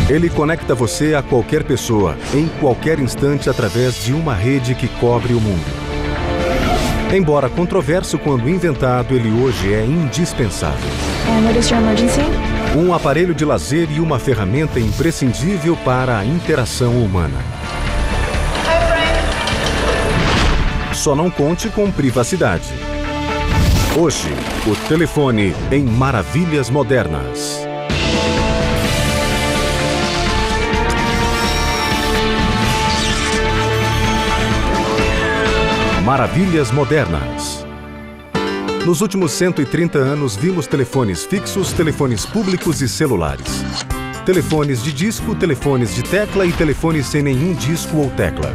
Ele conecta você a qualquer pessoa, em qualquer instante, através de uma rede que cobre o mundo. Embora controverso quando inventado, ele hoje é indispensável. And what is your emergency? Um aparelho de lazer e uma ferramenta imprescindível para a interação humana. Só não conte com privacidade. Hoje, o telefone em Maravilhas Modernas. Maravilhas Modernas. Nos últimos 130 anos, vimos telefones fixos, telefones públicos e celulares. Telefones de disco, telefones de tecla e telefones sem nenhum disco ou tecla.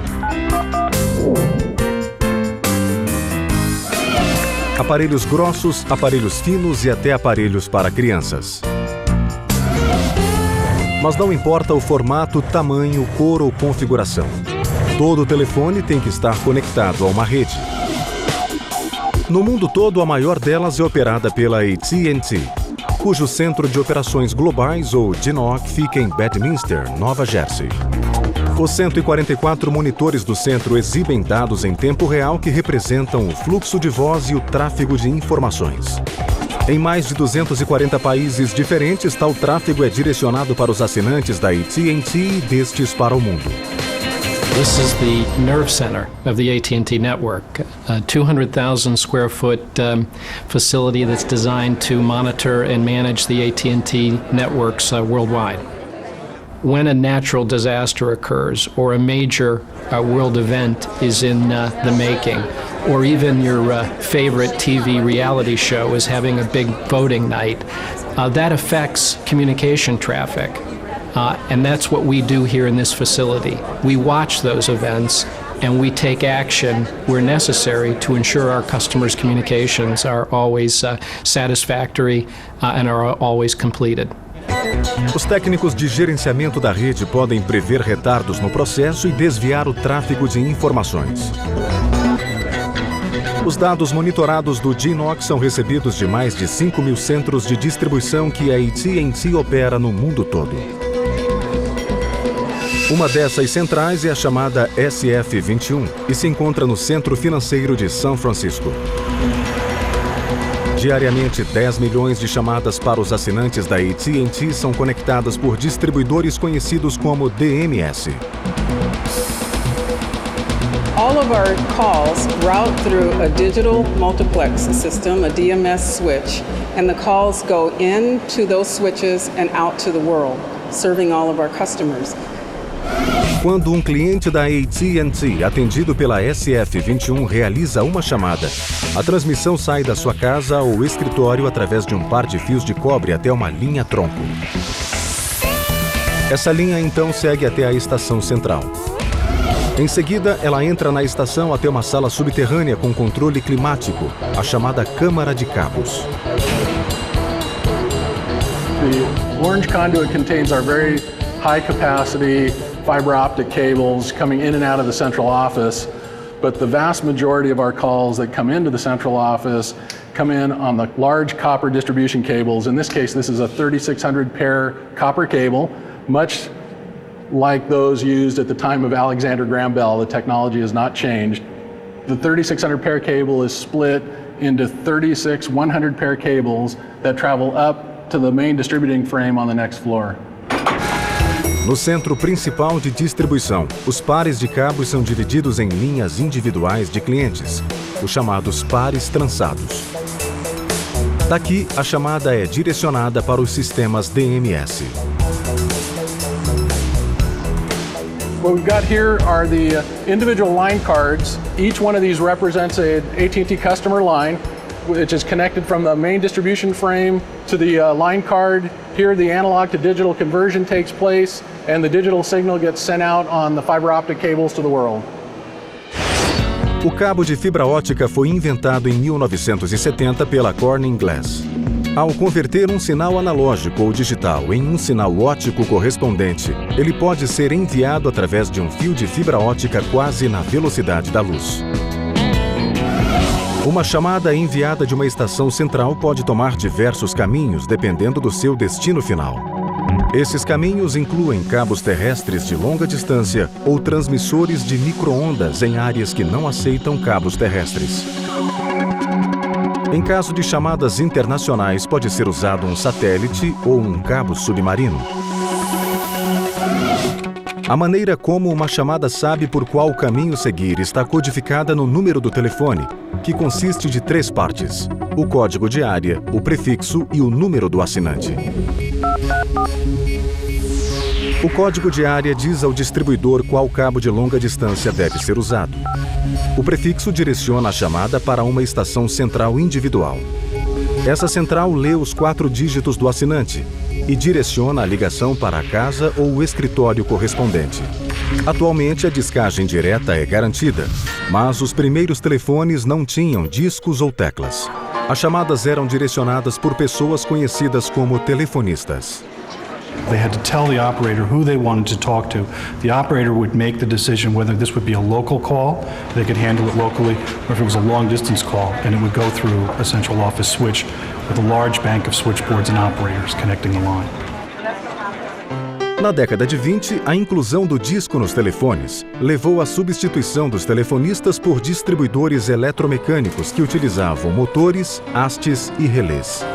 Aparelhos grossos, aparelhos finos e até aparelhos para crianças. Mas não importa o formato, tamanho, cor ou configuração. Todo telefone tem que estar conectado a uma rede. No mundo todo, a maior delas é operada pela AT&T, cujo centro de operações globais, ou DNOC, fica em Bedminster, Nova Jersey. Os 144 monitores do centro exibem dados em tempo real que representam o fluxo de voz e o tráfego de informações. Em mais de 240 países diferentes, tal tráfego é direcionado para os assinantes da AT&T e destes para o mundo. This is the nerve center of the AT&T network, a 200,000 square foot facility that's designed to monitor and manage the AT&T networks worldwide. When a natural disaster occurs or a major world event is in the making, or even your favorite TV reality show is having a big voting night, that affects communication traffic. And that's what we do here in this facility. We watch those events and we take action where necessary to ensure our customers' communications are always satisfactory and are always completed. Os técnicos de gerenciamento da rede podem prever retardos no processo e desviar o tráfego de informações. Os dados monitorados do DNOC são recebidos de mais de 5.000 centros de distribuição que a AT&T opera no mundo todo. Uma dessas centrais é a chamada SF21 e se encontra no centro financeiro de São Francisco. Diariamente, 10 milhões de chamadas para os assinantes da AT&T são conectadas por distribuidores conhecidos como DMS. All of our calls route through a digital multiplex system, a DMS switch, and the calls go into those switches and out to the world, serving all of our customers. Quando um cliente da AT&T, atendido pela SF21, realiza uma chamada, a transmissão sai da sua casa ou escritório através de um par de fios de cobre até uma linha tronco. Essa linha então segue até a estação central. Em seguida, ela entra na estação até uma sala subterrânea com controle climático, a chamada câmara de cabos. The orange conduit contains our very high capacity fiber optic cables coming in and out of the central office, but the vast majority of our calls that come into the central office come in on the large copper distribution cables. In this case, this is a 3,600 pair copper cable, much like those used at the time of Alexander Graham Bell. The technology has not changed. The 3,600 pair cable is split into 36 100 pair cables that travel up to the main distributing frame on the next floor. No centro principal de distribuição, os pares de cabos são divididos em linhas individuais de clientes, os chamados pares trançados. Daqui, a chamada é direcionada para os sistemas DMS. What we've got here are the individual line cards. Each one of these represents an AT&T customer line, which is connected from the main distribution frame to the line card. Here, the analog to digital conversion takes place, and the digital signal gets sent out on the fiber optic cables to the world. O cabo de fibra ótica foi inventado em 1970 pela Corning Glass. Ao converter um sinal analógico ou digital em um sinal óptico correspondente, ele pode ser enviado através de um fio de fibra ótica quase na velocidade da luz. Uma chamada enviada de uma estação central pode tomar diversos caminhos dependendo do seu destino final. Esses caminhos incluem cabos terrestres de longa distância ou transmissores de micro-ondas em áreas que não aceitam cabos terrestres. Em caso de chamadas internacionais, pode ser usado um satélite ou um cabo submarino. A maneira como uma chamada sabe por qual caminho seguir está codificada no número do telefone, que consiste de 3 partes: o código de área, o prefixo e o número do assinante. O código de área diz ao distribuidor qual cabo de longa distância deve ser usado. O prefixo direciona a chamada para uma estação central individual. Essa central lê os 4 dígitos do assinante e direciona a ligação para a casa ou o escritório correspondente. Atualmente, a discagem direta é garantida, mas os primeiros telefones não tinham discos ou teclas. As chamadas eram direcionadas por pessoas conhecidas como telefonistas. They had to tell the operator who they wanted to talk to. The operator would make the decision whether this would be a local call, they could handle it locally, or if it was a long-distance call, and it would go through a central office switch with a large bank of switchboards and operators connecting the line. Na década de 20, a inclusão do disco nos telefones levou à substituição dos telefonistas por distribuidores eletromecânicos que utilizavam motores, hastes e relés.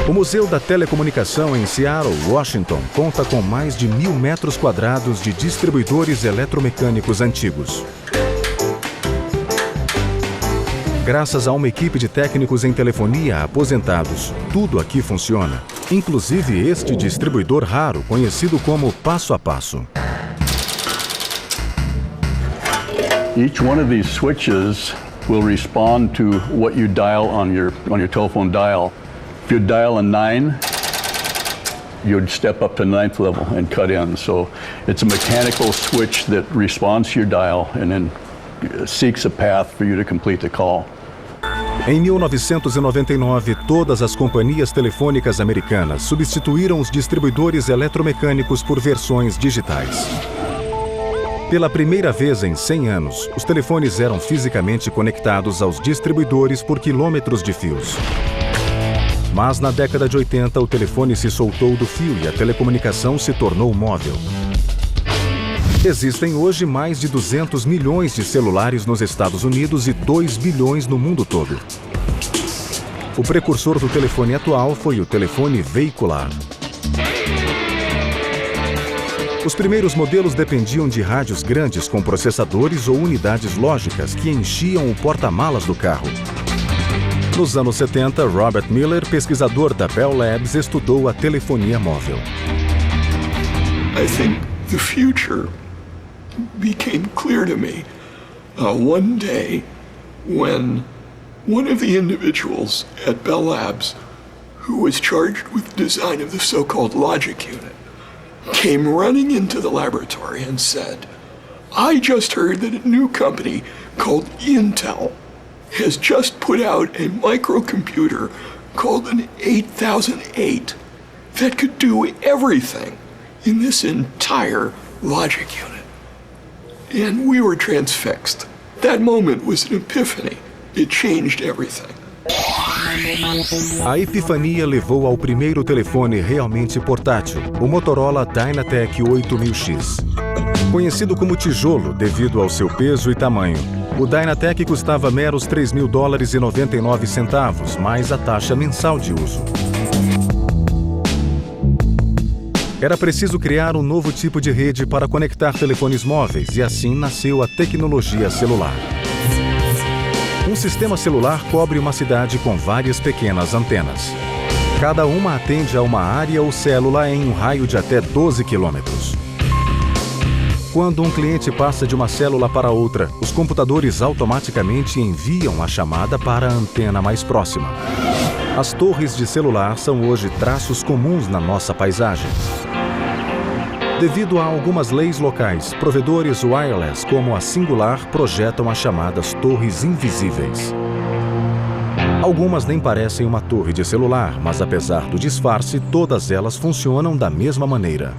O Museu da Telecomunicação em Seattle, Washington, conta com mais de 1.000 metros quadrados de distribuidores eletromecânicos antigos. Graças a uma equipe de técnicos em telefonia aposentados, tudo aqui funciona, inclusive este distribuidor raro conhecido como passo a passo. Each one of these switches will respond to what you dial on your telephone dial. If you dial a 9, you'd step up to 9th level and cut in. So it's a mechanical switch that responds to your dial and then seeks a path for you to complete the call. Em 1999, todas as companhias telefônicas americanas substituíram os distribuidores eletromecânicos por versões digitais. Pela primeira vez em 100 anos, os telefones eram fisicamente conectados aos distribuidores por quilômetros de fios. Mas na década de 80, o telefone se soltou do fio e a telecomunicação se tornou móvel. Existem hoje mais de 200 milhões de celulares nos Estados Unidos e 2 bilhões no mundo todo. O precursor do telefone atual foi o telefone veicular. Os primeiros modelos dependiam de rádios grandes com processadores ou unidades lógicas que enchiam o porta-malas do carro. Nos anos 70, Robert Miller, pesquisador da Bell Labs, estudou a telefonia móvel. I think the future became clear to me one day when one of the individuals at Bell Labs who was charged with the design of the so-called logic unit came running into the laboratory and said, "I just heard that a new company called Intel has just put out a microcomputer called an 8008 that could do everything in this entire logic unit." And we were transfixed. That moment was an epiphany. It changed everything. A epifania levou ao primeiro telefone realmente portátil, o Motorola Dynatec 8000X. Conhecido como tijolo devido ao seu peso e tamanho, o Dynatec custava meros $3.000,99, mais a taxa mensal de uso. Era preciso criar um novo tipo de rede para conectar telefones móveis e assim nasceu a tecnologia celular. Um sistema celular cobre uma cidade com várias pequenas antenas. Cada uma atende a uma área ou célula em um raio de até 12 quilômetros. Quando um cliente passa de uma célula para outra, os computadores automaticamente enviam a chamada para a antena mais próxima. As torres de celular são hoje traços comuns na nossa paisagem. Devido a algumas leis locais, provedores wireless como a Singular projetam as chamadas torres invisíveis. Algumas nem parecem uma torre de celular, mas apesar do disfarce, todas elas funcionam da mesma maneira.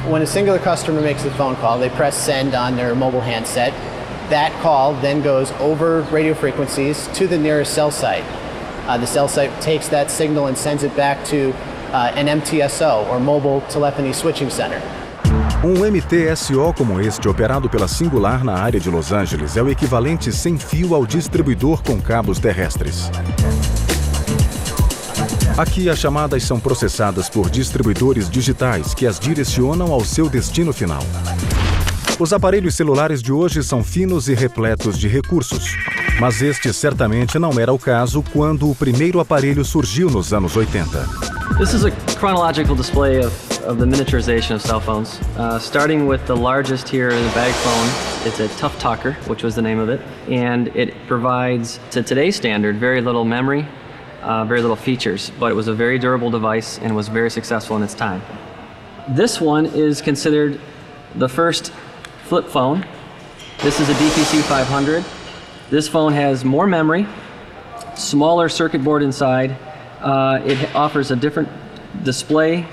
When a singular customer makes a phone call, they press send on their mobile handset. That call then goes over radio frequencies to the nearest cell site. The cell site takes that signal and sends it back to an MTSO, or Mobile Telephony Switching Center. MTSO como este, operado pela Singular na área de Los Angeles, é o equivalente sem fio ao distribuidor com cabos terrestres. Aqui, as chamadas são processadas por distribuidores digitais que as direcionam ao seu destino final. Os aparelhos celulares de hoje são finos e repletos de recursos, mas este certamente não era o caso quando o primeiro aparelho surgiu nos anos 80. This is a chronological display of the miniaturization of cell phones. Starting with the largest here, the bag phone. It's a Tough Talker, which was the name of it, and it provides, to today's standard, very little memory, very little features, but it was a very durable device and was very successful in its time. This one is considered the first flip phone. This is a DPC 500. This phone has more memory, smaller circuit board inside. It offers a different display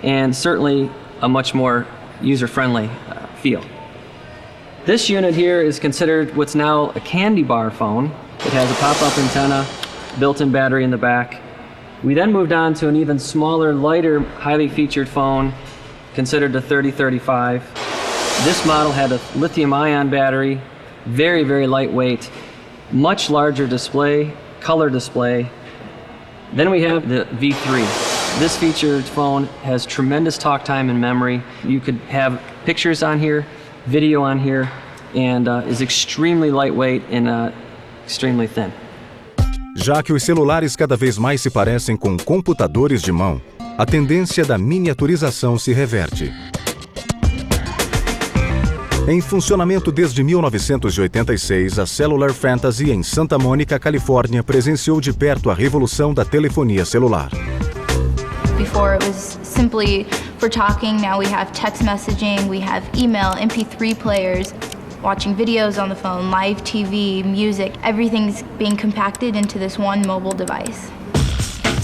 and certainly a much more user-friendly feel. This unit here is considered what's now a candy bar phone. It has a pop-up antenna, built-in battery in the back. We then moved on to an even smaller, lighter, highly featured phone, considered the 3035. This model had a lithium-ion battery, very, very lightweight, much larger display, color display. Then we have the V3. This featured phone has tremendous talk time and memory. You could have pictures on here, video on here, and is extremely lightweight and extremely thin. Já que os celulares cada vez mais se parecem com computadores de mão, a tendência da miniaturização se reverte. Em funcionamento desde 1986, a Cellular Fantasy em Santa Mônica, Califórnia, presenciou de perto a revolução da telefonia celular. Before it was simply for talking, now we have text messaging, we have email, MP3 players, watching videos on the phone, live TV, music, everything's being compacted into this one mobile device.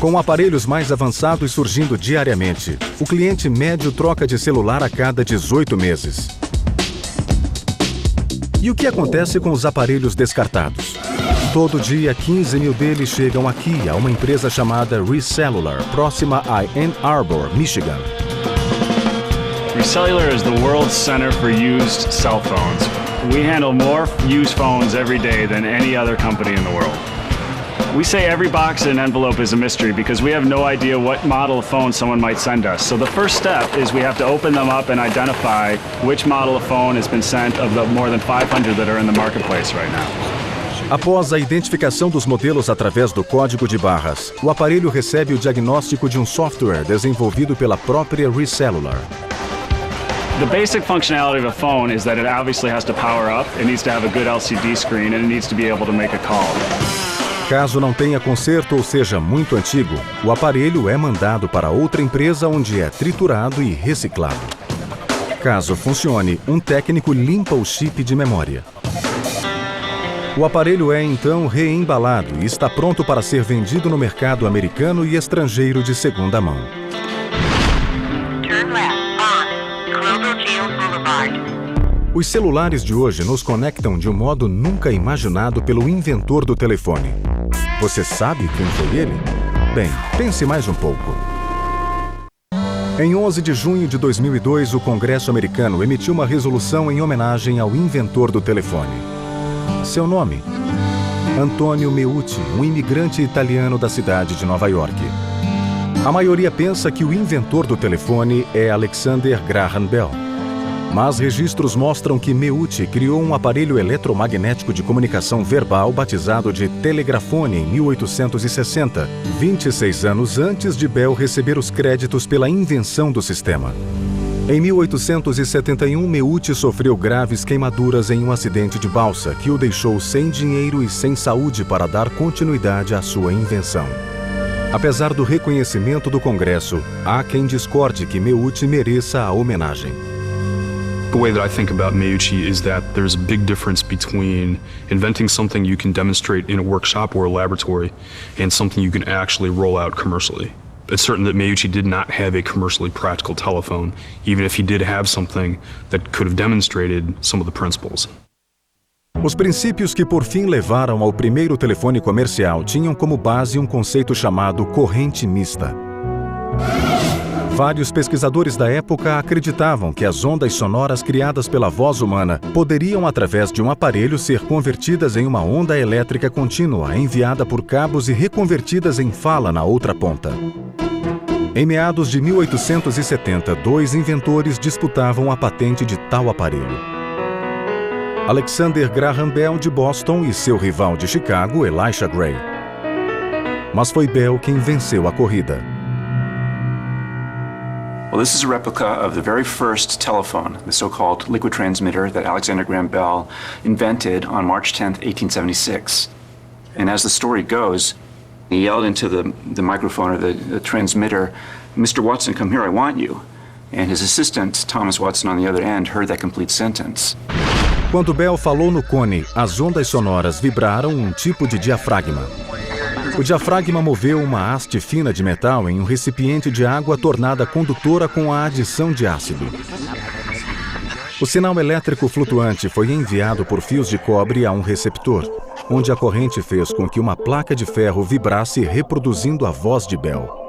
Com aparelhos mais avançados surgindo diariamente, o cliente médio troca de celular a cada 18 meses. E o que acontece com os aparelhos descartados? Todo dia, 15 mil deles chegam aqui a uma empresa chamada Recellular, próxima a Ann Arbor, Michigan. Recellular is the world's center for used cell phones. We handle more used phones every day than any other company in the world. We say every box and envelope is a mystery because we have no idea what model of phone someone might send us. So the first step is we have to open them up and identify which model of phone has been sent of the more than 500 that are in the marketplace right now. Após a identificação dos modelos através do código de barras, o aparelho recebe o diagnóstico de um software desenvolvido pela própria Recellular. The basic functionality of a phone is that it obviously has to power up, it needs to have a good LCD screen, and it needs to be able to make a call. Caso não tenha conserto ou seja muito antigo, o aparelho é mandado para outra empresa onde é triturado e reciclado. Caso funcione, um técnico limpa o chip de memória. O aparelho é então reembalado e está pronto para ser vendido no mercado americano e estrangeiro de segunda mão. Os celulares de hoje nos conectam de um modo nunca imaginado pelo inventor do telefone. Você sabe quem foi ele? Bem, pense mais um pouco. Em 11 de junho de 2002, o Congresso americano emitiu uma resolução em homenagem ao inventor do telefone. Seu nome? Antonio Meucci, um imigrante italiano da cidade de Nova York. A maioria pensa que o inventor do telefone é Alexander Graham Bell. Mas registros mostram que Meucci criou um aparelho eletromagnético de comunicação verbal batizado de telegrafone em 1860, 26 anos antes de Bell receber os créditos pela invenção do sistema. Em 1871, Meucci sofreu graves queimaduras em um acidente de balsa que o deixou sem dinheiro e sem saúde para dar continuidade à sua invenção. Apesar do reconhecimento do Congresso, há quem discorde que Meucci mereça a homenagem. The way that I think about Meucci is that there's a big difference between inventing something you can demonstrate in a workshop or a laboratory and something you can actually roll out commercially. It's certain that Meucci did not have a commercially practical telephone, even if he did have something that could have demonstrated some of the principles. Os princípios que por fim levaram ao primeiro telefone comercial tinham como base um conceito chamado corrente mista. Vários pesquisadores da época acreditavam que as ondas sonoras criadas pela voz humana poderiam, através de um aparelho, ser convertidas em uma onda elétrica contínua enviada por cabos e reconvertidas em fala na outra ponta. Em meados de 1870, dois inventores disputavam a patente de tal aparelho: Alexander Graham Bell, de Boston, e seu rival de Chicago, Elisha Gray. Mas foi Bell quem venceu a corrida. Well, this is a replica of the very first telephone, the so-called liquid transmitter that Alexander Graham Bell invented on March 10th, 1876. And as the story goes, he yelled into the microphone or the transmitter, "Mr. Watson, come here, I want you." And his assistant, Thomas Watson, on the other end, heard that complete sentence. Quando Bell falou no cone, as ondas sonoras vibraram um tipo de diafragma. O diafragma moveu uma haste fina de metal em um recipiente de água tornada condutora com a adição de ácido. O sinal elétrico flutuante foi enviado por fios de cobre a um receptor, onde a corrente fez com que uma placa de ferro vibrasse, reproduzindo a voz de Bell.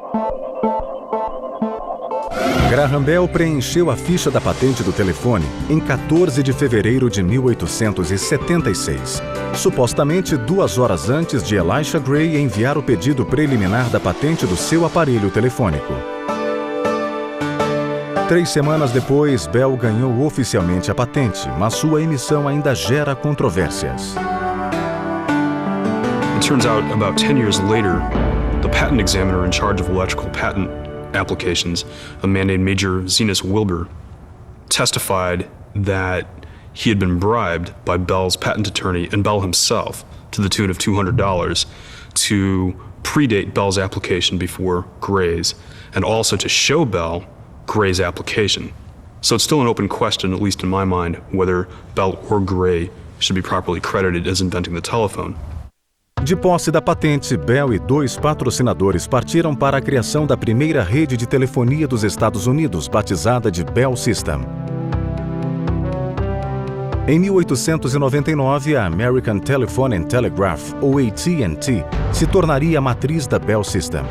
Graham Bell preencheu a ficha da patente do telefone em 14 de fevereiro de 1876, supostamente 2 horas antes de Elisha Gray enviar o pedido preliminar da patente do seu aparelho telefônico. 3 semanas depois, Bell ganhou oficialmente a patente, mas sua emissão ainda gera controvérsias. It turns out, about 10 years later, the patent examiner in charge of electrical patent applications, a man named Major Zenas Wilbur, testified that he had been bribed by Bell's patent attorney and Bell himself to the tune of $200 to predate Bell's application before Gray's, and also to show Bell Gray's application. So it's still an open question, at least in my mind, whether Bell or Gray should be properly credited as inventing the telephone. De posse da patente, Bell e 2 patrocinadores partiram para a criação da primeira rede de telefonia dos Estados Unidos, batizada de Bell System. Em 1899, a American Telephone and Telegraph, ou AT&T, se tornaria a matriz da Bell System.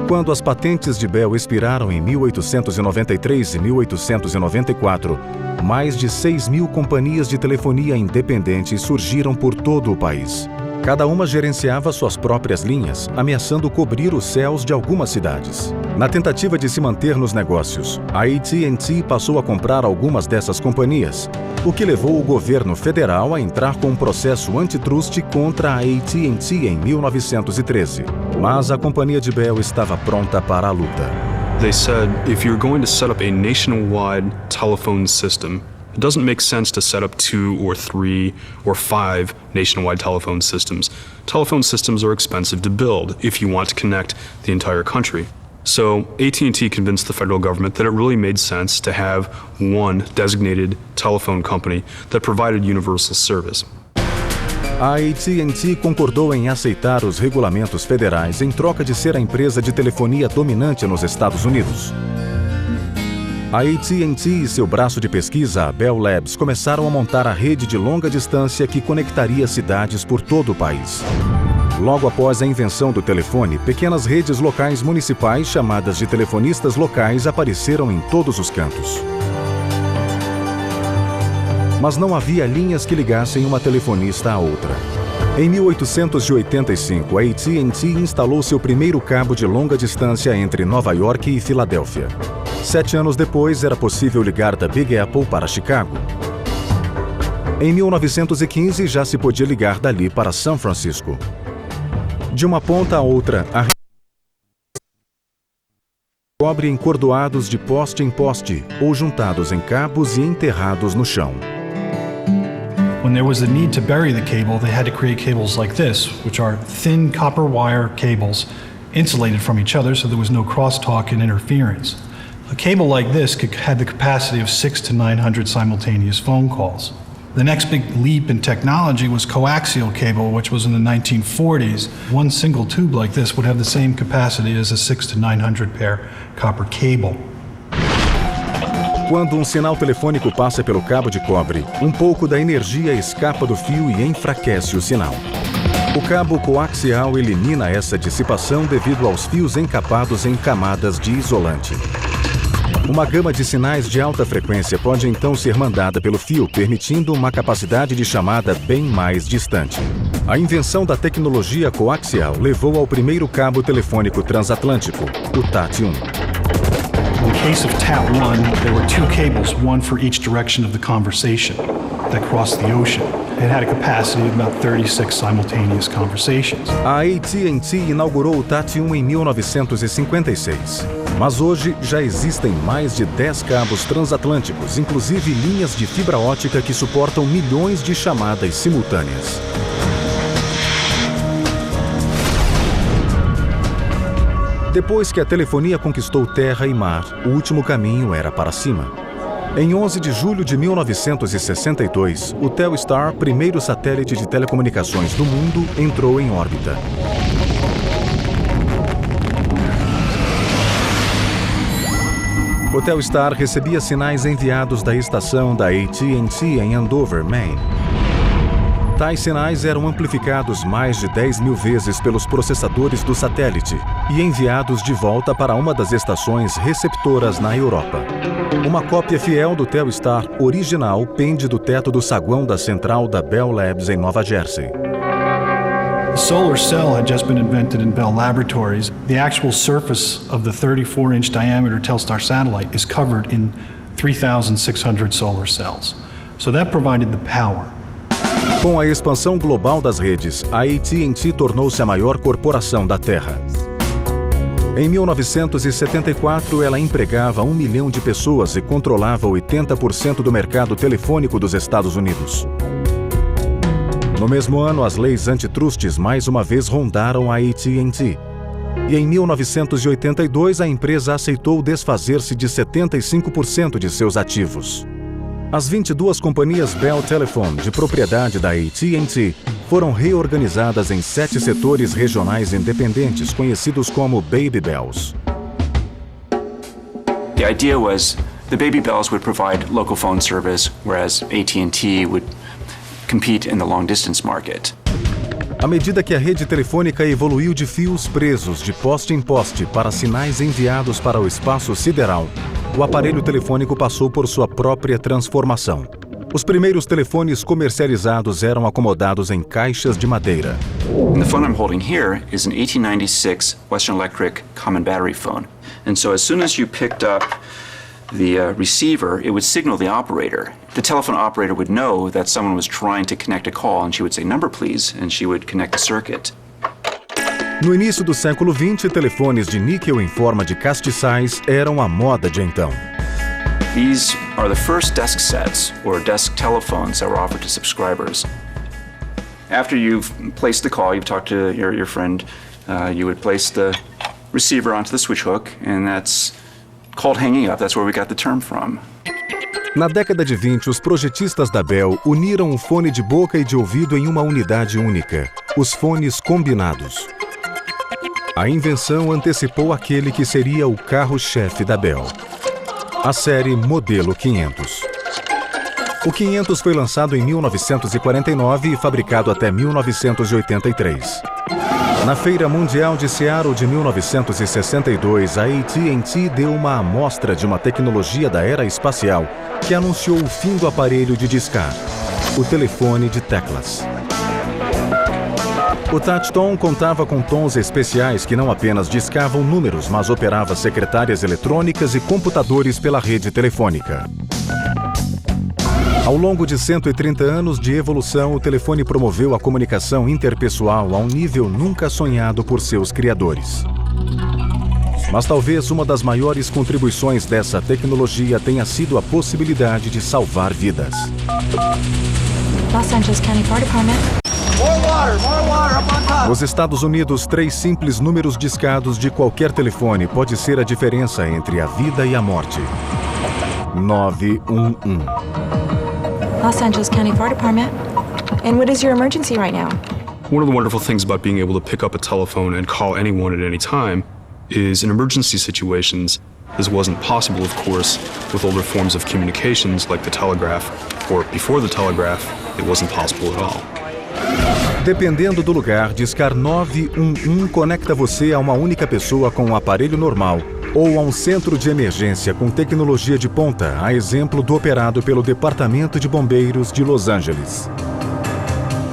Quando as patentes de Bell expiraram em 1893 e 1894, mais de 6.000 companhias de telefonia independentes surgiram por todo o país. Cada uma gerenciava suas próprias linhas, ameaçando cobrir os céus de algumas cidades. Na tentativa de se manter nos negócios, a AT&T passou a comprar algumas dessas companhias, o que levou o governo federal a entrar com um processo antitruste contra a AT&T em 1913. Mas a companhia de Bell estava pronta para a luta. They said, if you're going to set up a nationwide telephone system, it doesn't make sense to set up 2 or 3 or 5 nationwide telephone systems. Telephone systems are expensive to build if you want to connect the entire country. So AT&T convinced the federal government that it really made sense to have one designated telephone company that provided universal service. A AT&T concordou em aceitar os regulamentos federais em troca de ser a empresa de telefonia dominante nos Estados Unidos. A AT&T e seu braço de pesquisa, a Bell Labs, começaram a montar a rede de longa distância que conectaria cidades por todo o país. Logo após a invenção do telefone, pequenas redes locais municipais chamadas de telefonistas locais apareceram em todos os cantos. Mas não havia linhas que ligassem uma telefonista à outra. Em 1885, a AT&T instalou seu primeiro cabo de longa distância entre Nova York e Filadélfia. 7 anos depois, era possível ligar da Big Apple para Chicago. Em 1915, já se podia ligar dali para São Francisco. De uma ponta a outra, a cobre encordoados de poste em poste, ou juntados em cabos e enterrados no chão. When there was a need to bury the cable, they had to create cables like this, which are thin copper wire cables insulated from each other so there was no crosstalk and interference. A cable like this had the capacity of 600 to 900 simultaneous phone calls. The next big leap in technology was coaxial cable, which was in the 1940s. One single tube like this would have the same capacity as a 600 to 900 pair copper cable. Quando um sinal telefônico passa pelo cabo de cobre, um pouco da energia escapa do fio e enfraquece o sinal. O cabo coaxial elimina essa dissipação devido aos fios encapados em camadas de isolante. Uma gama de sinais de alta frequência pode então ser mandada pelo fio, permitindo uma capacidade de chamada bem mais distante. A invenção da tecnologia coaxial levou ao primeiro cabo telefônico transatlântico, o TAT-1. In the case of TAT-1, there were two cables, one for each direction of the conversation that crossed the ocean. It had a capacity of about 36 simultaneous conversations. A AT&T inaugurou o TAT-1 em 1956. Mas hoje já existem mais de 10 cabos transatlânticos, inclusive linhas de fibra ótica que suportam milhões de chamadas simultâneas. Depois que a telefonia conquistou terra e mar, o último caminho era para cima. Em 11 de julho de 1962, o Telstar, primeiro satélite de telecomunicações do mundo, entrou em órbita. O Telstar recebia sinais enviados da estação da AT&T em Andover, Maine. Tais sinais eram amplificados mais de 10.000 vezes pelos processadores do satélite e enviados de volta para uma das estações receptoras na Europa. Uma cópia fiel do Telstar original pende do teto do saguão da central da Bell Labs em Nova Jersey. The solar cell had just been invented in Bell Laboratories. The actual surface of the 34-inch diameter Telstar satellite is covered in 3,600 solar cells. So that provided the power. Com a expansão global das redes, a AT&T tornou-se a maior corporação da Terra. Em 1974, ela empregava 1 milhão de pessoas e controlava 80% do mercado telefônico dos Estados Unidos. No mesmo ano, as leis antitrustes mais uma vez rondaram a AT&T. E em 1982, a empresa aceitou desfazer-se de 75% de seus ativos. As 22 companhias Bell Telephone, de propriedade da AT&T, foram reorganizadas em 7 setores regionais independentes, conhecidos como Baby Bells. The idea was the Baby Bells would provide local phone service, whereas AT&T would compete in the long-distance market. À medida que a rede telefônica evoluiu de fios presos de poste em poste para sinais enviados para o espaço sideral, o aparelho telefônico passou por sua própria transformação. Os primeiros telefones comercializados eram acomodados em caixas de madeira. And the phone I'm holding here is an 1896 Western Electric common battery phone. And so as soon as you picked up the receiver, it would signal the operator. The telephone operator would know that someone was trying to connect a call, and she would say, "Number, please," and she would connect the circuit. No início do século XX, telefones de níquel em forma de castiçais eram a moda de então. These are the first desk sets, or desk telephones, that were offered to subscribers. After you've placed the call, you've talked to your friend, you would place the receiver onto the switch hook, and that's called hanging up. That's where we got the term from. Na década de 20, os projetistas da Bell uniram o fone de boca e de ouvido em uma unidade única, os fones combinados. A invenção antecipou aquele que seria o carro-chefe da Bell, a série Modelo 500. O 500 foi lançado em 1949 e fabricado até 1983. Na Feira Mundial de Seattle de 1962, a AT&T deu uma amostra de uma tecnologia da era espacial que anunciou o fim do aparelho de discar, o telefone de teclas. O touch-tone contava com tons especiais que não apenas discavam números, mas operava secretárias eletrônicas e computadores pela rede telefônica. Ao longo de 130 anos de evolução, o telefone promoveu a comunicação interpessoal a um nível nunca sonhado por seus criadores. Mas talvez uma das maiores contribuições dessa tecnologia tenha sido a possibilidade de salvar vidas. Los Angeles County Fire Department. Nos Estados Unidos, 3 simples números discados de qualquer telefone pode ser a diferença entre a vida e a morte. 911. Los Angeles County Fire Department. And what is your emergency right now? One of the wonderful things about being able to pick up a telephone and call anyone at any time is in emergency situations, This wasn't possible, of course, with older forms of communications like the telegraph, or before the telegraph, it wasn't possible at all. Dependendo do lugar, discar 911 conecta você a uma única pessoa com um aparelho normal ou a um centro de emergência com tecnologia de ponta, a exemplo do operado pelo Departamento de Bombeiros de Los Angeles.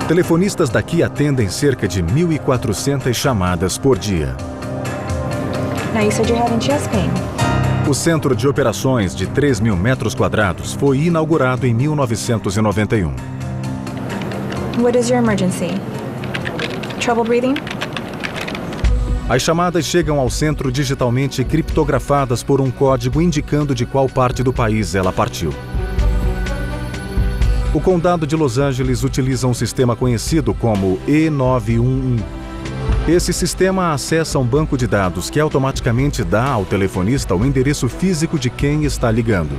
Telefonistas daqui atendem cerca de 1.400 chamadas por dia. Now you said you're having chest pain. O centro de operações de 3.000 metros quadrados foi inaugurado em 1991. What is your emergency? Trouble breathing? As chamadas chegam ao centro digitalmente criptografadas por um código indicando de qual parte do país ela partiu. O Condado de Los Angeles utiliza um sistema conhecido como E911. Esse sistema acessa um banco de dados que automaticamente dá ao telefonista o endereço físico de quem está ligando.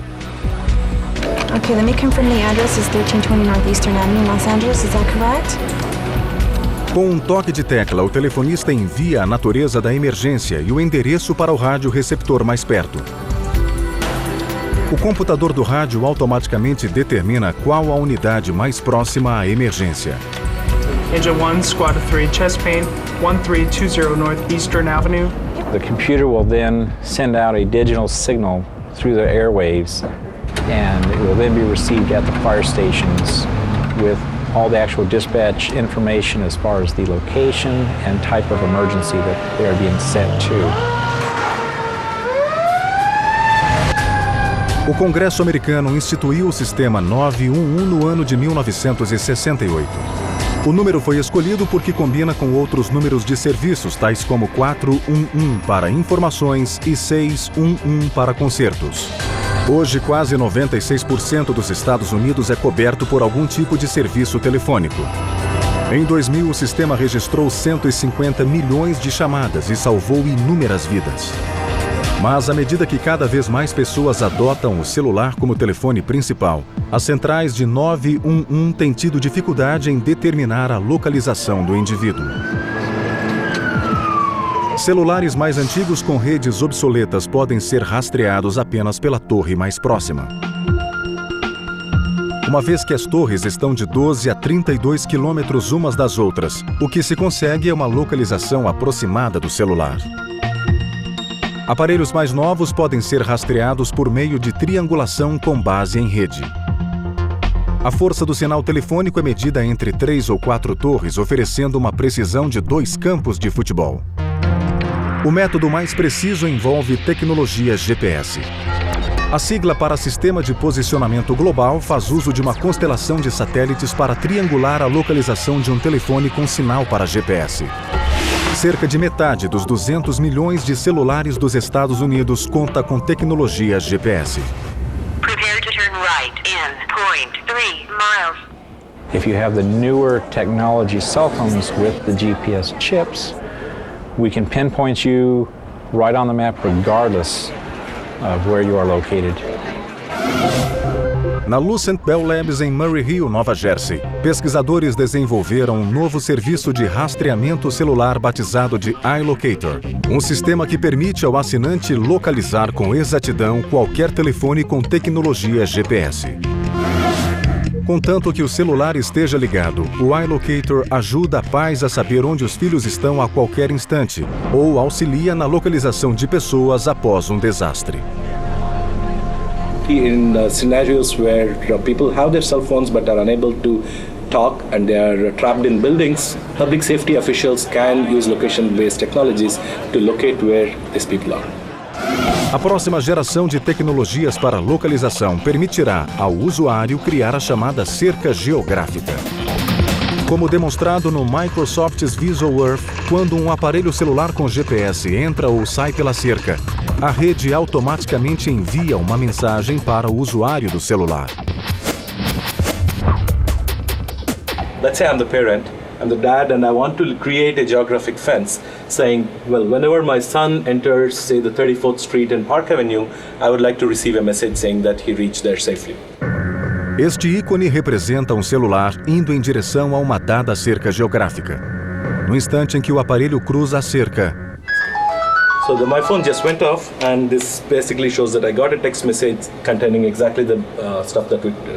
Okay, let me confirm the address is 1320 Northeastern Avenue, Los Angeles. Is that correct? Com um toque de tecla, o telefonista envia a natureza da emergência e o endereço para o rádio receptor mais perto. O computador do rádio automaticamente determina qual a unidade mais próxima à emergência. Engine 1, Squad 3, chest pain, 1320 Northeastern Avenue. The computer will then send out a digital signal through the airwaves, and it will then be received at the fire stations with all the actual dispatch information as far as the location and type of emergency that they are being sent to. O Congresso americano instituiu o sistema 911 no ano de 1968. O número foi escolhido porque combina com outros números de serviços, tais como 411 para informações e 611 para concertos. Hoje, quase 96% dos Estados Unidos é coberto por algum tipo de serviço telefônico. Em 2000, o sistema registrou 150 milhões de chamadas e salvou inúmeras vidas. Mas, à medida que cada vez mais pessoas adotam o celular como telefone principal, as centrais de 911 têm tido dificuldade em determinar a localização do indivíduo. Celulares mais antigos com redes obsoletas podem ser rastreados apenas pela torre mais próxima. Uma vez que as torres estão de 12 a 32 quilômetros umas das outras, o que se consegue é uma localização aproximada do celular. Aparelhos mais novos podem ser rastreados por meio de triangulação com base em rede. A força do sinal telefônico é medida entre 3 ou 4 torres, oferecendo uma precisão de 2 campos de futebol. O método mais preciso envolve tecnologia GPS. A sigla para Sistema de Posicionamento Global faz uso de uma constelação de satélites para triangular a localização de um telefone com sinal para GPS. Cerca de metade dos 200 milhões de celulares dos Estados Unidos conta com tecnologia GPS. Prepare to turn right in 0.3 miles. If you have the newer technology cell phones with the GPS chips, we can pinpoint you right on the map regardless of where you are located. Na Lucent Bell Labs em Murray Hill, Nova Jersey, pesquisadores desenvolveram um novo serviço de rastreamento celular batizado de iLocator, um sistema que permite ao assinante localizar com exatidão qualquer telefone com tecnologia GPS. Contanto que o celular esteja ligado, o iLocator ajuda pais a saber onde os filhos estão a qualquer instante ou auxilia na localização de pessoas após um desastre. In scenarios where people have their cell phones but are unable to talk and they are trapped in buildings, public safety officials can use location-based technologies to locate where these people are. A próxima geração de tecnologias para localização permitirá ao usuário criar a chamada cerca geográfica. Como demonstrado no Microsoft's Visual Earth, quando um aparelho celular com GPS entra ou sai pela cerca, a rede automaticamente envia uma mensagem para o usuário do celular. Let's say I'm the parent, I'm the dad, and I want to create a geographic fence saying, well, whenever my son enters, say, the 34th Street and Park Avenue, I would like to receive a message saying that he reached there safely. Este ícone representa um celular indo em direção a uma dada cerca geográfica. No instante em que o aparelho cruza a cerca, So my phone just went off, and this basically shows that I got a text message containing exactly the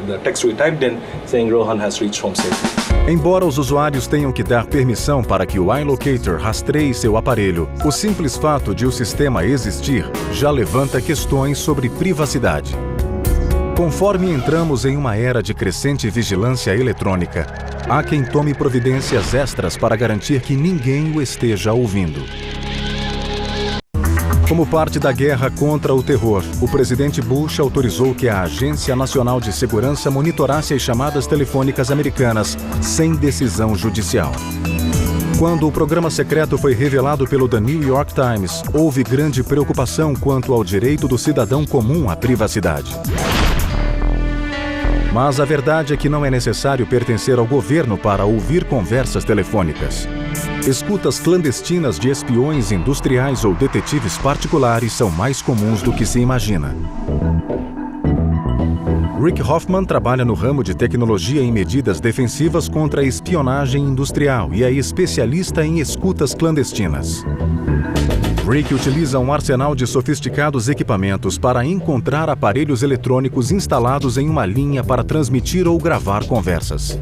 the text we typed in, saying Rohan has reached home safely. Embora os usuários tenham que dar permissão para que o iLocator rastreie seu aparelho, o simples fato de o sistema existir já levanta questões sobre privacidade. Conforme entramos em uma era de crescente vigilância eletrônica, há quem tome providências extras para garantir que ninguém o esteja ouvindo. Como parte da guerra contra o terror, o presidente Bush autorizou que a Agência Nacional de Segurança monitorasse as chamadas telefônicas americanas sem decisão judicial. Quando o programa secreto foi revelado pelo The New York Times, houve grande preocupação quanto ao direito do cidadão comum à privacidade. Mas a verdade é que não é necessário pertencer ao governo para ouvir conversas telefônicas. Escutas clandestinas de espiões industriais ou detetives particulares são mais comuns do que se imagina. Rick Hoffman trabalha no ramo de tecnologia em medidas defensivas contra a espionagem industrial e é especialista em escutas clandestinas. Rick utiliza um arsenal de sofisticados equipamentos para encontrar aparelhos eletrônicos instalados em uma linha para transmitir ou gravar conversas.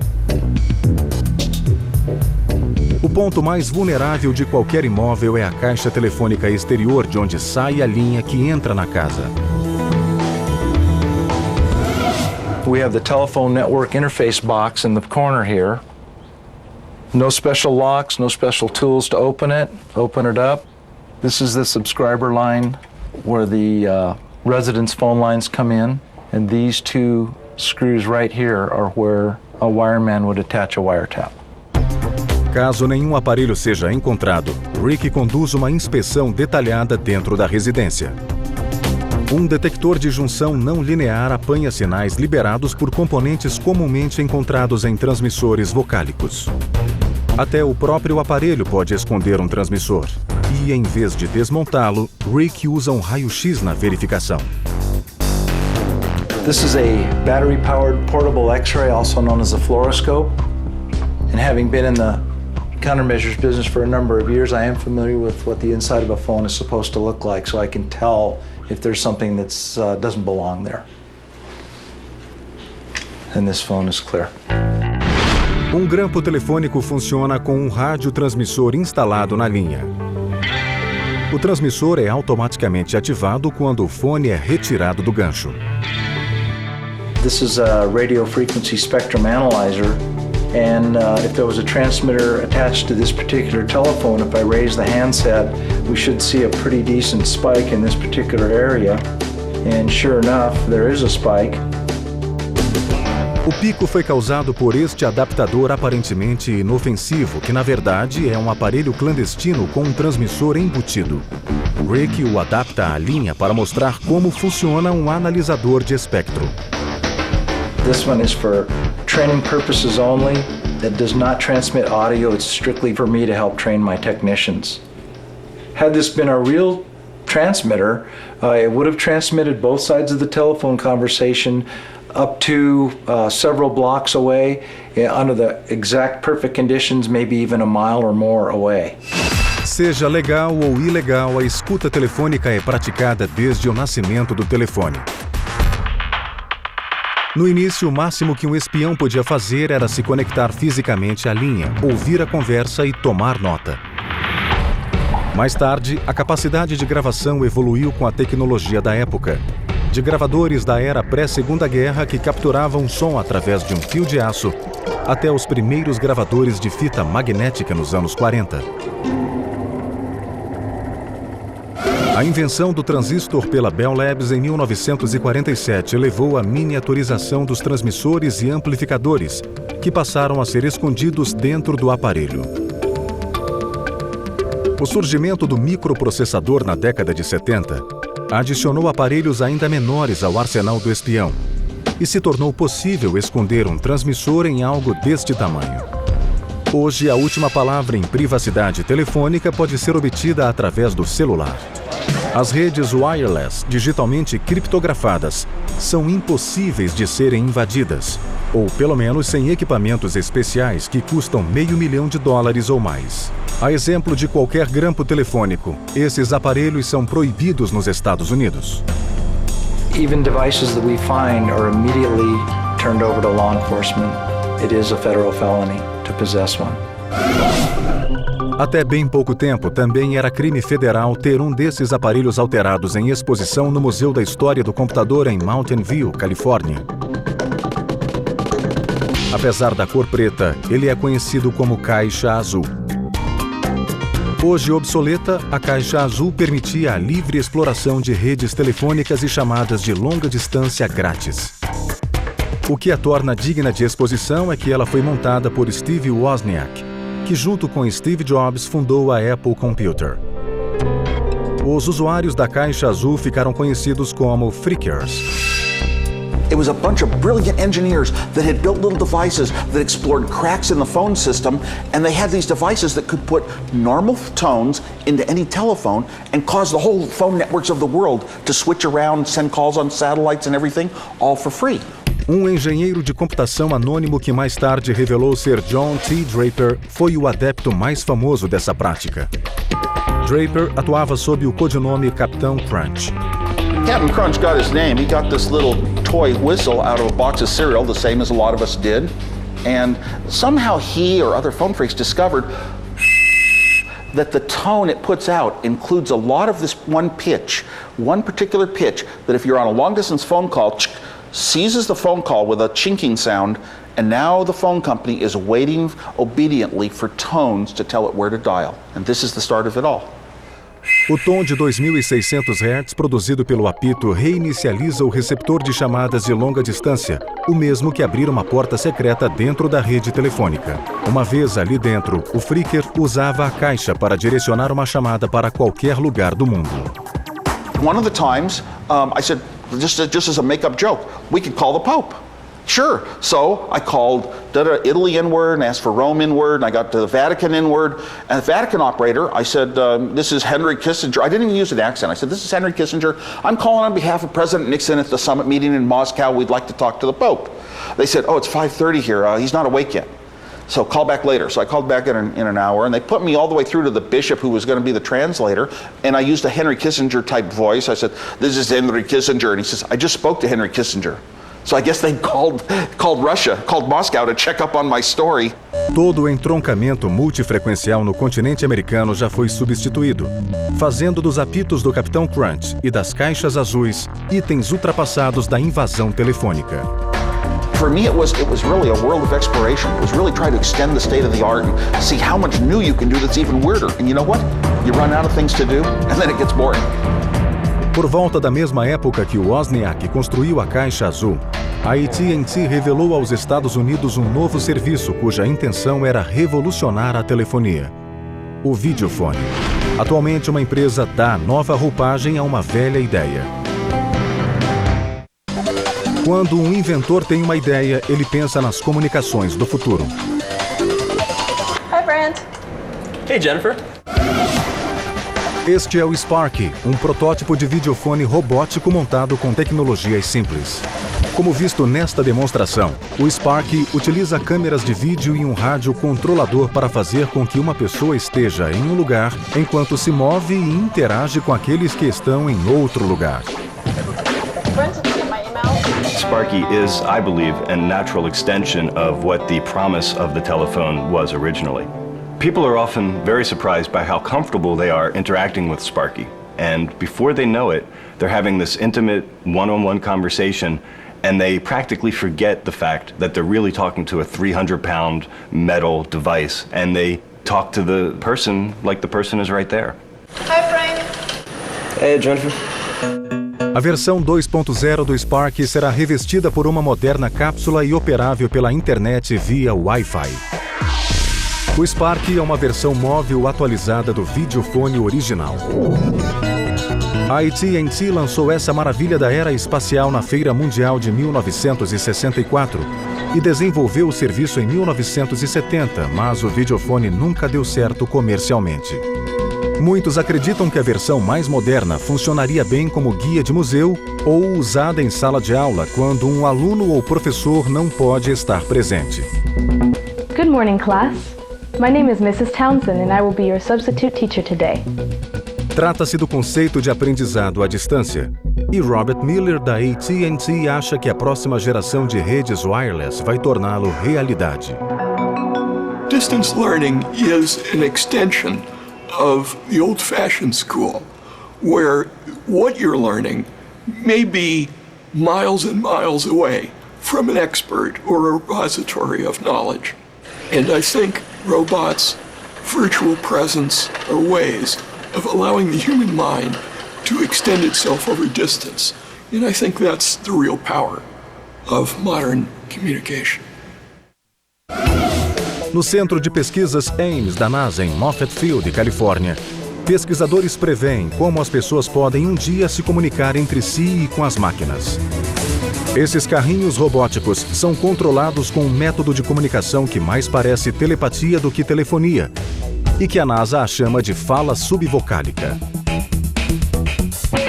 O ponto mais vulnerável de qualquer imóvel é a caixa telefônica exterior de onde sai a linha que entra na casa. We have the telephone network interface box in the corner here. No special locks, no special tools to open it up. This is the subscriber line where the residence phone lines come in, and these two screws right here are where a wireman would attach a wiretap. Caso nenhum aparelho seja encontrado, Rick conduz uma inspeção detalhada dentro da residência. Um detector de junção não linear apanha sinais liberados por componentes comumente encontrados em transmissores vocálicos. Até o próprio aparelho pode esconder um transmissor. E, em vez de desmontá-lo, Rick usa um raio-x na verificação. This is a battery-powered portable X-ray, also known as a fluoroscope. And having been in the countermeasures business for a number of years, I am familiar with what the inside of a phone is supposed to look like, so I can tell if there's something that doesn't belong there. And this phone is clear. Um grampo telefônico funciona com um radiotransmissor instalado na linha. O transmissor é automaticamente ativado quando o fone é retirado do gancho. This is a radio frequency spectrum analyzer. And if there was a transmitter attached to this particular telephone, if I raise the handset, we should see a pretty decent spike in this particular area. And sure enough, there is a spike. O pico foi causado por este adaptador aparentemente inofensivo, que na verdade é um aparelho clandestino com um transmissor embutido. Rick o adapta à linha para mostrar como funciona um analisador de espectro. This one is for training purposes only. It does not transmit audio. It's strictly for me to help train my technicians. Had this been a real transmitter, it would have transmitted both sides of the telephone conversation up to several blocks away, under the exact perfect conditions, maybe even a mile or more away. Seja legal ou ilegal, a escuta telefônica é praticada desde o nascimento do telefone. No início, o máximo que um espião podia fazer era se conectar fisicamente à linha, ouvir a conversa e tomar nota. Mais tarde, a capacidade de gravação evoluiu com a tecnologia da época. De gravadores da era pré-Segunda Guerra que capturavam som através de um fio de aço, até os primeiros gravadores de fita magnética nos anos 40. A invenção do transistor pela Bell Labs em 1947 levou à miniaturização dos transmissores e amplificadores, que passaram a ser escondidos dentro do aparelho. O surgimento do microprocessador na década de 70 adicionou aparelhos ainda menores ao arsenal do espião e se tornou possível esconder um transmissor em algo deste tamanho. Hoje, a última palavra em privacidade telefônica pode ser obtida através do celular. As redes wireless, digitalmente criptografadas, são impossíveis de serem invadidas, ou pelo menos sem equipamentos especiais que custam $500 mil ou mais. A exemplo de qualquer grampo telefônico, esses aparelhos são proibidos nos Estados Unidos. Even devices that we find are immediately turned over to law enforcement. It is a federal felony to possess one. Até bem pouco tempo, também era crime federal ter um desses aparelhos alterados em exposição no Museu da História do Computador em Mountain View, Califórnia. Apesar da cor preta, ele é conhecido como caixa azul. Hoje obsoleta, a caixa azul permitia a livre exploração de redes telefônicas e chamadas de longa distância grátis. O que a torna digna de exposição é que ela foi montada por Steve Wozniak, que junto com Steve Jobs fundou a Apple Computer. Os usuários da caixa azul ficaram conhecidos como Phreakers. It was a bunch of brilliant engineers that had built little devices that explored cracks in the phone system, and they had these devices that could put normal tones into any telephone and cause the whole phone networks of the world to switch around, send calls on satellites and everything, all for free. Um engenheiro de computação anônimo que mais tarde revelou ser John T. Draper foi o adepto mais famoso dessa prática. Draper atuava sob o codinome Capitão Crunch. Captain Crunch got his name. He got this little toy whistle out of a box of cereal, the same as a lot of us did. And somehow he or other phone freaks discovered that the tone it puts out includes a lot of this one pitch, one particular pitch, that if you're on a long-distance phone call, seizes the phone call with a chinking sound, and now the phone company is waiting obediently for tones to tell it where to dial. And this is the start of it all. O tom de 2.600 Hz produzido pelo apito reinicializa o receptor de chamadas de longa distância, o mesmo que abrir uma porta secreta dentro da rede telefônica. Uma vez ali dentro, o phreaker usava a caixa para direcionar uma chamada para qualquer lugar do mundo. One of the times, I said, just as a make-up joke, we could call the Pope. Sure. So I called Italy inward and asked for Rome inward, and I got to the Vatican inward. And the Vatican operator, I said, this is Henry Kissinger. I didn't even use an accent. I said, this is Henry Kissinger. I'm calling on behalf of President Nixon at the summit meeting in Moscow. We'd like to talk to the Pope. They said, oh, it's 5:30 here. He's not awake yet. So call back later. So I called back in an hour, and they put me all the way through to the bishop who was going to be the translator, and I used a Henry Kissinger type voice. I said, this is Henry Kissinger, and he says, I just spoke to Henry Kissinger. So I guess they called Russia, called Moscow to check up on my story. Todo o entroncamento multifrequencial no continente americano já foi substituído, fazendo dos apitos do Capitão Crunch e das caixas azuis itens ultrapassados da invasão telefônica. For me, it was really a world of exploration. It was really trying to extend the state of the art and see how much new you can do that's even weirder. And you know what? You run out of things to do, and then it gets boring. Por volta da mesma época que o Wozniak construiu a caixa azul, a AT&T revelou aos Estados Unidos um novo serviço cuja intenção era revolucionar a telefonia: o videofone. Atualmente, uma empresa dá nova roupagem a uma velha ideia. Quando um inventor tem uma ideia, ele pensa nas comunicações do futuro. Hi, Brent. Hey, Jennifer. Este é o Sparky, um protótipo de videofone robótico montado com tecnologias simples. Como visto nesta demonstração, o Sparky utiliza câmeras de vídeo e um rádio controlador para fazer com que uma pessoa esteja em um lugar enquanto se move e interage com aqueles que estão em outro lugar. Sparky is, I believe, a natural extension of what the promise of the telephone was originally. People are often very surprised by how comfortable they are interacting with Sparky. And before they know it, they're having this intimate, one-on-one conversation, and they practically forget the fact that they're really talking to a 300-pound metal device, and they talk to the person like the person is right there. Hi, Frank. Hey, Jennifer. A versão 2.0 do Sparky será revestida por uma moderna cápsula e operável pela internet via Wi-Fi. O Sparky é uma versão móvel atualizada do videofone original. A AT&T lançou essa maravilha da era espacial na Feira Mundial de 1964 e desenvolveu o serviço em 1970, mas o videofone nunca deu certo comercialmente. Muitos acreditam que a versão mais moderna funcionaria bem como guia de museu ou usada em sala de aula quando um aluno ou professor não pode estar presente. Good morning, class. My name is Mrs. Townsend and I will be your substitute teacher today. Trata-se do conceito de aprendizado à distância. E Robert Miller, da AT&T, acha que a próxima geração de redes wireless vai torná-lo realidade. Distance learning is an extension of the old-fashioned school, where what you're learning may be miles and miles away from an expert or a repository of knowledge. And I think robots, virtual presence, are ways of allowing the human mind to extend itself over distance. And I think that's the real power of modern communication. No Centro de Pesquisas Ames da NASA, em Moffett Field, Califórnia, pesquisadores preveem como as pessoas podem um dia se comunicar entre si e com as máquinas. Esses carrinhos robóticos são controlados com um método de comunicação que mais parece telepatia do que telefonia e que a NASA chama de fala subvocálica.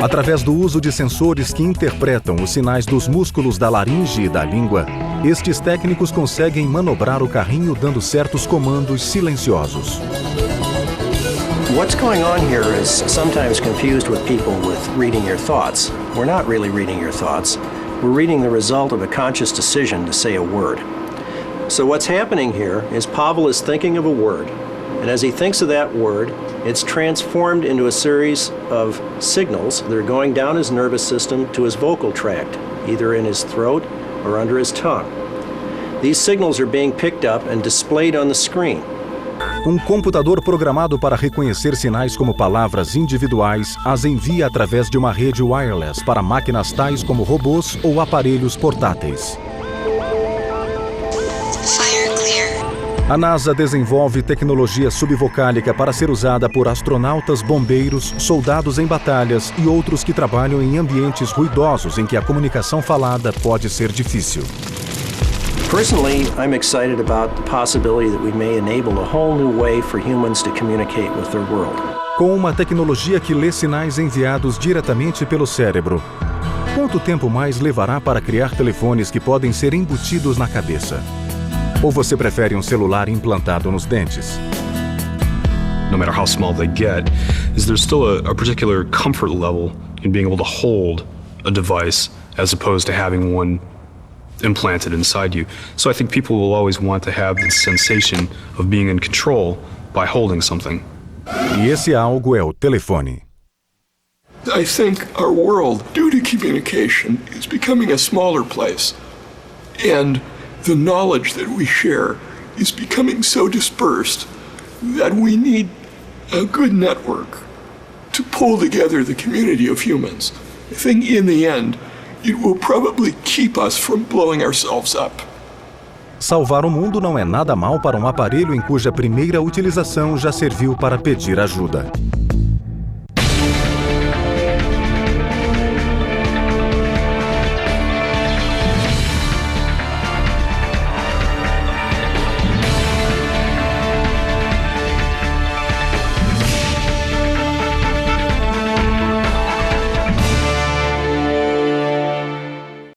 Através do uso de sensores que interpretam os sinais dos músculos da laringe e da língua, estes técnicos conseguem manobrar o carrinho dando certos comandos silenciosos. What's going on here is sometimes confused with people with reading your thoughts. We're not really reading your thoughts. We're reading the result of a conscious decision to say a word. So what's happening here is Pavel is thinking of a word, and as he thinks of that word, it's transformed into a series of signals that are going down his nervous system to his vocal tract, either in his throat or under his tongue. These signals are being picked up and displayed on the screen. Um computador programado para reconhecer sinais como palavras individuais as envia através de uma rede wireless para máquinas tais como robôs ou aparelhos portáteis. A NASA desenvolve tecnologia subvocálica para ser usada por astronautas, bombeiros, soldados em batalhas e outros que trabalham em ambientes ruidosos em que a comunicação falada pode ser difícil. Personally, I'm excited about the possibility that we may enable a whole new way for humans to communicate with their world. Com uma tecnologia que lê sinais enviados diretamente pelo cérebro, quanto tempo mais levará para criar telefones que podem ser embutidos na cabeça? Ou você prefere um celular implantado nos dentes? No matter how small they get, there's still a particular comfort level in being able to hold a device as opposed to having one implanted inside you. So I think people will always want to have the sensation of being in control by holding something. E esse algo é o telefone. I think our world, due to communication, is becoming a smaller place. And the knowledge that we share is becoming so dispersed that we need a good network to pull together the community of humans. I think in the end, it will probably keep us from blowing ourselves up. Salvar o mundo não é nada mal para um aparelho em cuja primeira utilização já serviu para pedir ajuda.